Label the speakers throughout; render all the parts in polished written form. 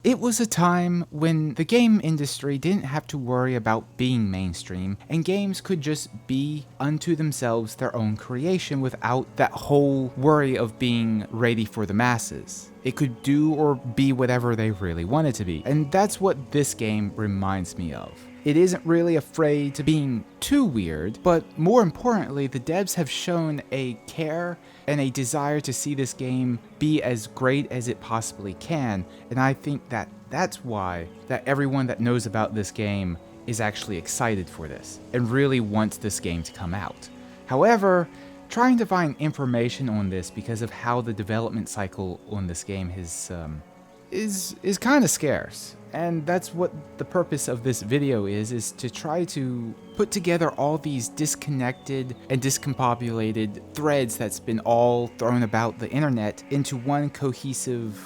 Speaker 1: It was a time when the game industry didn't have to worry about being mainstream, and games could just be unto themselves their own creation without that whole worry of being ready for the masses. It could do or be whatever they really wanted to be, and that's what this game reminds me of. It isn't really afraid to being too weird, but more importantly, the devs have shown a care and a desire to see this game be as great as it possibly can, and I think that that's why that everyone that knows about this game is actually excited for this and really wants this game to come out. However, trying to find information on this because of how the development cycle on this game is kind of scarce. And that's what the purpose of this video is to try to put together all these disconnected and discombobulated threads that's been all thrown about the internet into one cohesive,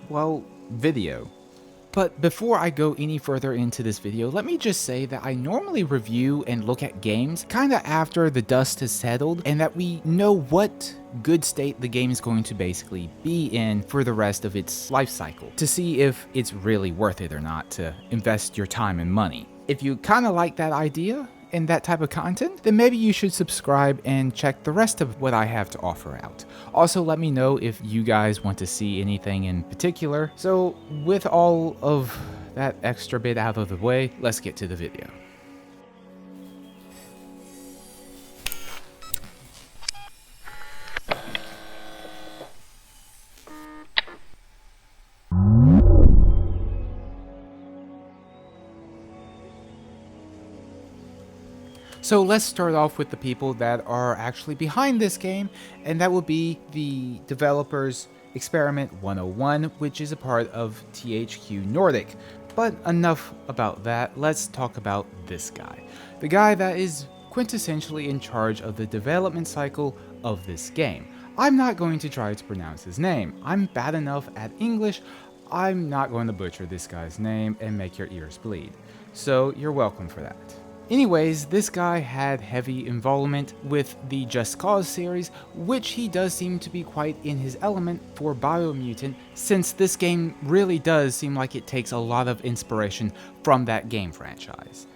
Speaker 1: well, video. But before I go any further into this video, let me just say that I normally review and look at games kinda after the dust has settled and that we know what good state the game is going to basically be in for the rest of its life cycle, to see if it's really worth it or not to invest your time and money. If you kinda like that idea and that type of content, then maybe you should subscribe and check the rest of what I have to offer out. Also, let me know if you guys want to see anything in particular. So with all of that extra bit out of the way, let's get to the video. So let's start off with the people that are actually behind this game, and that will be the developers Experiment 101, which is a part of THQ Nordic. But enough about that, let's talk about this guy. The guy that is quintessentially in charge of the development cycle of this game. I'm not going to try to pronounce his name. I'm bad enough at English, I'm not going to butcher this guy's name and make your ears bleed. So you're welcome for that. Anyways, this guy had heavy involvement with the Just Cause series, which he does seem to be quite in his element for Biomutant, since this game really does seem like it takes a lot of inspiration from that game franchise.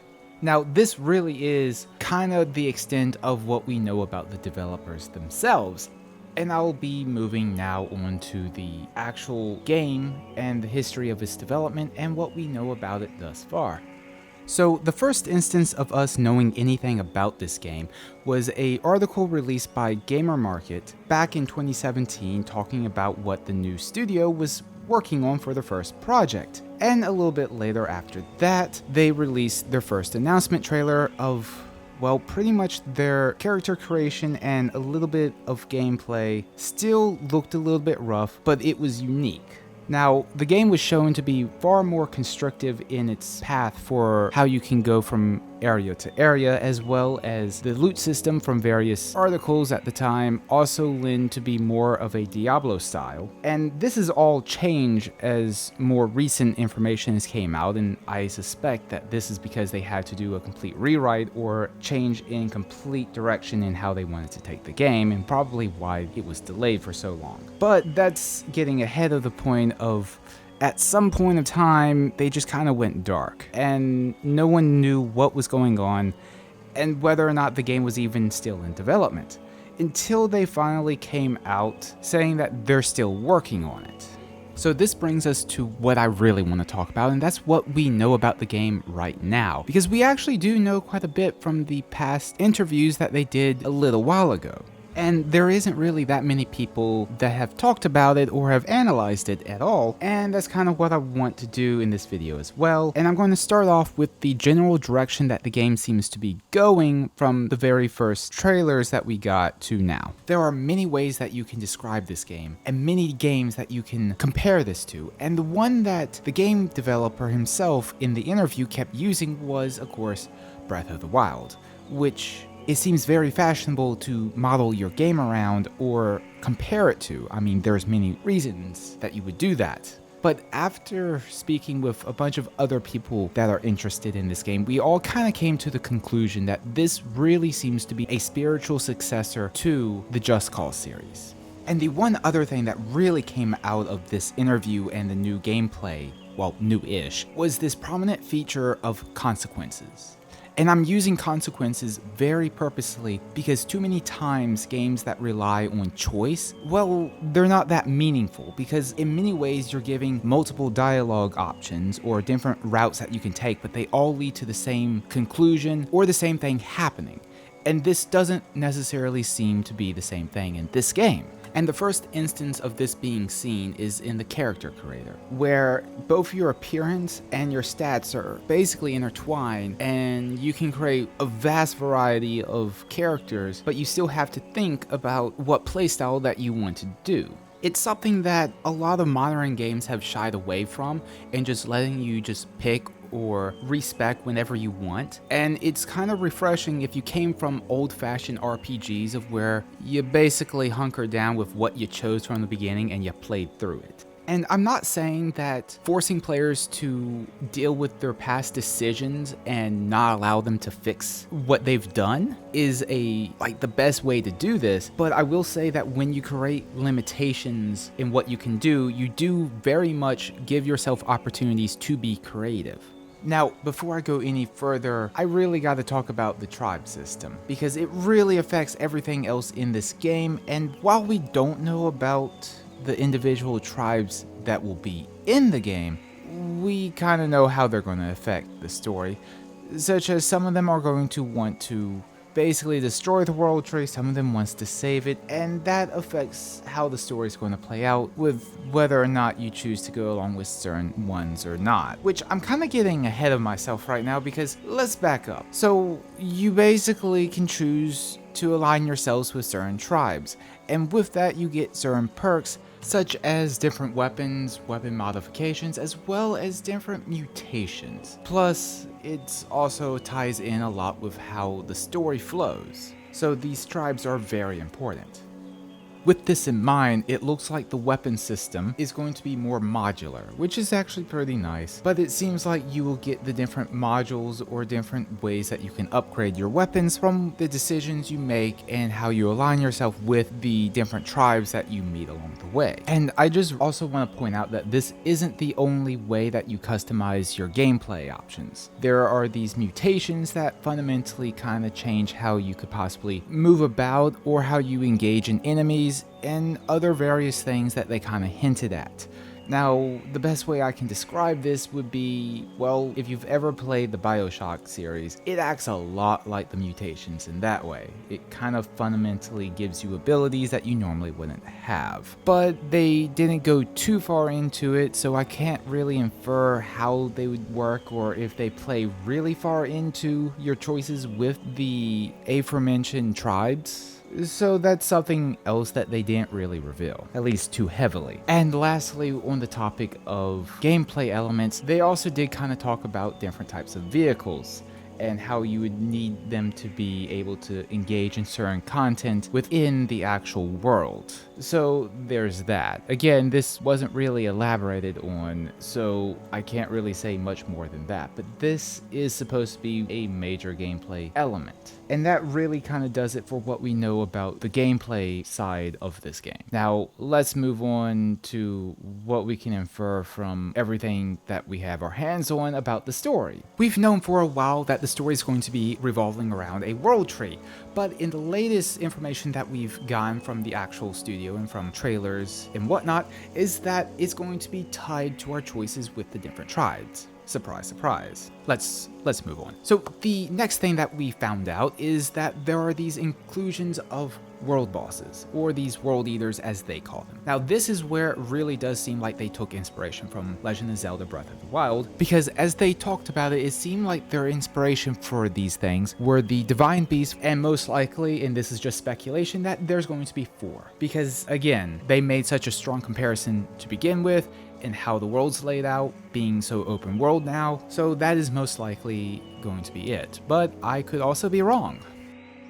Speaker 1: Now, this really is kind of the extent of what we know about the developers themselves, and I'll be moving now on to the actual game and the history of its development and what we know about it thus far. So the first instance of us knowing anything about this game was an article released by Gamer Market back in 2017 talking about what the new studio was working on for their first project. And a little bit later after that, they released their first announcement trailer of, well, pretty much their character creation and a little bit of gameplay. Still looked a little bit rough, but it was unique. Now, the game was shown to be far more constructive in its path for how you can go from area to area, as well as the loot system from various articles at the time also lend to be more of a Diablo style. And this has all changed as more recent information has came out, and I suspect that this is because they had to do a complete rewrite or change in complete direction in how they wanted to take the game, and probably why it was delayed for so long. But that's getting ahead of the point of at some point of time, they just kind of went dark, and no one knew what was going on and whether or not the game was even still in development, until they finally came out saying that they're still working on it. So this brings us to what I really want to talk about, and that's what we know about the game right now, because we actually do know quite a bit from the past interviews that they did a little while ago. And there isn't really that many people that have talked about it or have analyzed it at all, and that's kind of what I want to do in this video as well. And I'm going to start off with the general direction that the game seems to be going from the very first trailers that we got to now. There are many ways that you can describe this game, and many games that you can compare this to, and the one that the game developer himself in the interview kept using was, of course, Breath of the Wild, which it seems very fashionable to model your game around or compare it to. I mean, there's many reasons that you would do that. But after speaking with a bunch of other people that are interested in this game, we all kind of came to the conclusion that this really seems to be a spiritual successor to the Just Cause series. And the one other thing that really came out of this interview and the new gameplay well, new-ish, was this prominent feature of consequences. And I'm using consequences very purposely because too many times games that rely on choice, well, they're not that meaningful because in many ways you're giving multiple dialogue options or different routes that you can take, but they all lead to the same conclusion or the same thing happening. And this doesn't necessarily seem to be the same thing in this game. And the first instance of this being seen is in the character creator, where both your appearance and your stats are basically intertwined, and you can create a vast variety of characters, but you still have to think about what playstyle that you want to do. It's something that a lot of modern games have shied away from, and just letting you just pick or respec whenever you want, and it's kind of refreshing if you came from old-fashioned RPGs of where you basically hunker down with what you chose from the beginning and you played through it. And I'm not saying that forcing players to deal with their past decisions and not allow them to fix what they've done is the best way to do this, but I will say that when you create limitations in what you can do, you do very much give yourself opportunities to be creative. Now, before I go any further, I really got to talk about the tribe system, because it really affects everything else in this game, and while we don't know about the individual tribes that will be in the game, we kind of know how they're going to affect the story, such as some of them are going to want to basically destroy the world tree, some of them wants to save it, and that affects how the story is going to play out with whether or not you choose to go along with certain ones or not. Which I'm kind of getting ahead of myself right now because let's back up. So you basically can choose to align yourselves with certain tribes, and with that you get certain perks such as different weapons, weapon modifications, as well as different mutations. Plus, it also ties in a lot with how the story flows, so these tribes are very important. With this in mind, it looks like the weapon system is going to be more modular, which is actually pretty nice, but it seems like you will get the different modules or different ways that you can upgrade your weapons from the decisions you make and how you align yourself with the different tribes that you meet along the way. And I just also want to point out that this isn't the only way that you customize your gameplay options. There are these mutations that fundamentally kind of change how you could possibly move about or how you engage in enemies, and other various things that they kind of hinted at. Now, the best way I can describe this would be, well, if you've ever played the Bioshock series, it acts a lot like the Mutations in that way. It kind of fundamentally gives you abilities that you normally wouldn't have. But they didn't go too far into it, so I can't really infer how they would work or if they play really far into your choices with the aforementioned tribes. So that's something else that they didn't really reveal, at least too heavily. And lastly, on the topic of gameplay elements, they also did kind of talk about different types of vehicles and how you would need them to be able to engage in certain content within the actual world. So there's that. Again, this wasn't really elaborated on, so I can't really say much more than that, but this is supposed to be a major gameplay element. And that really kind of does it for what we know about the gameplay side of this game. Now, let's move on to what we can infer from everything that we have our hands on about the story. We've known for a while that the story is going to be revolving around a world tree, but in the latest information that we've gotten from the actual studio and from trailers and whatnot, is that it's going to be tied to our choices with the different tribes. Surprise, surprise. Let's move on. So the next thing that we found out is that there are these inclusions of world bosses, or these world eaters as they call them. Now this is where it really does seem like they took inspiration from Legend of Zelda Breath of the Wild, because as they talked about it, it seemed like their inspiration for these things were the divine beasts, and most likely, and this is just speculation, that there's going to be 4. Because again, they made such a strong comparison to begin with, and how the world's laid out, being so open world now, so that is most likely going to be it. But I could also be wrong.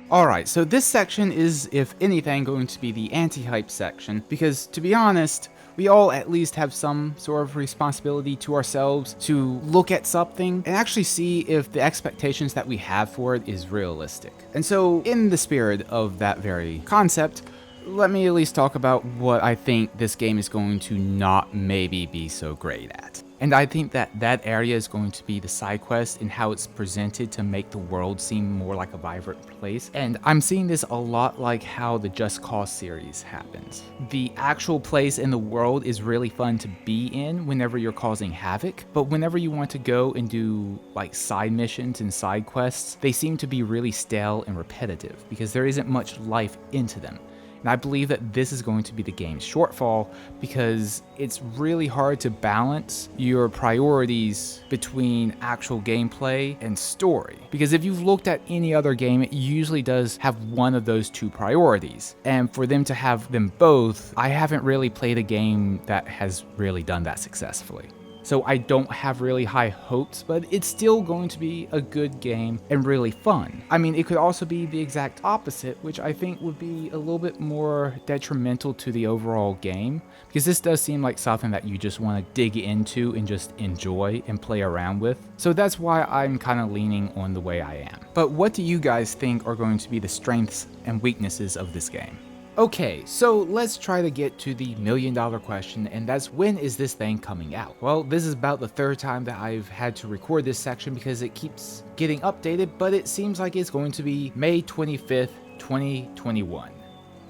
Speaker 1: Alright, so this section is, if anything, going to be the anti-hype section, because to be honest, we all at least have some sort of responsibility to ourselves to look at something and actually see if the expectations that we have for it is realistic. And so, in the spirit of that very concept, let me at least talk about what I think this game is going to not maybe be so great at. And I think that that area is going to be the side quest and how it's presented to make the world seem more like a vibrant place. And I'm seeing this a lot like how the Just Cause series happens. The actual place in the world is really fun to be in whenever you're causing havoc, but whenever you want to go and do like side missions and side quests, they seem to be really stale and repetitive because there isn't much life into them. And I believe that this is going to be the game's shortfall because it's really hard to balance your priorities between actual gameplay and story. Because if you've looked at any other game, it usually does have one of those two priorities. And for them to have them both, I haven't really played a game that has really done that successfully. So I don't have really high hopes, but it's still going to be a good game and really fun. I mean, it could also be the exact opposite, which I think would be a little bit more detrimental to the overall game, because this does seem like something that you just want to dig into and just enjoy and play around with. So that's why I'm kind of leaning on the way I am. But what do you guys think are going to be the strengths and weaknesses of this game? Okay, so let's try to get to the million-dollar question, and that's when is this thing coming out? Well, this is about the third time that I've had to record this section because it keeps getting updated, but it seems like it's going to be May 25th, 2021.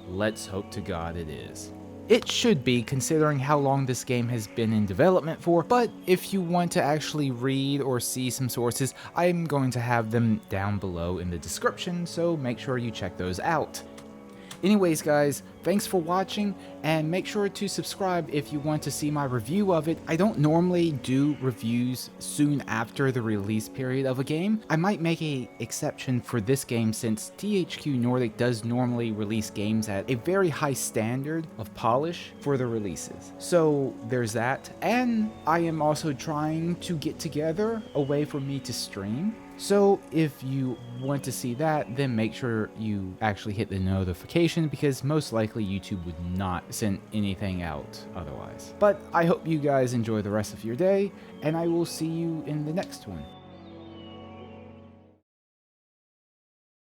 Speaker 1: Let's hope to God it is. It should be, considering how long this game has been in development for, but if you want to actually read or see some sources, I'm going to have them down below in the description, so make sure you check those out. Anyways guys, thanks for watching, and make sure to subscribe if you want to see my review of it. I don't normally do reviews soon after the release period of a game. I might make an exception for this game since THQ Nordic does normally release games at a very high standard of polish for the releases. So there's that, and I am also trying to get together a way for me to stream. So if you want to see that, then make sure you actually hit the notification because most likely YouTube would not send anything out otherwise. But I hope you guys enjoy the rest of your day, and I will see you in the next one.